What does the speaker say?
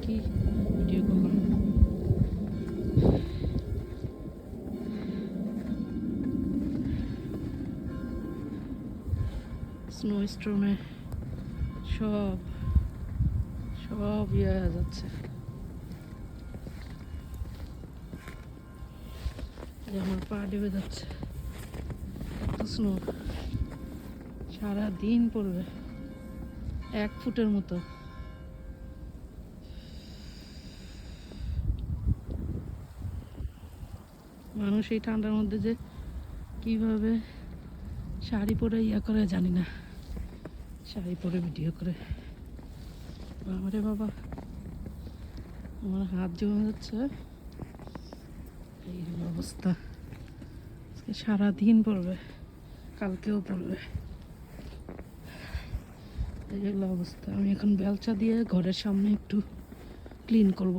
কি ভিডিও করলাম। স্নো স্টর্মে সব ইয়ে হয়ে যাচ্ছে। আমার পা ডেবে যাচ্ছে, এত স্নো। সারাদিন পড়বে 1 ফুটের মতো। মানুষ এই ঠান্ডার মধ্যে যে কিভাবে শাড়ি পরে ইয়া করে জানি না, শাড়ি পরে ভিডিও করে। বাবারে বাবা, আমার হাত জমে যাচ্ছে। এই অবস্থা, আজকে সারাদিন পড়বে, কালকেও পড়বে, এই হলো অবস্থা। আমি এখন বেলচা দিয়ে ঘরের সামনে একটু ক্লিন করব।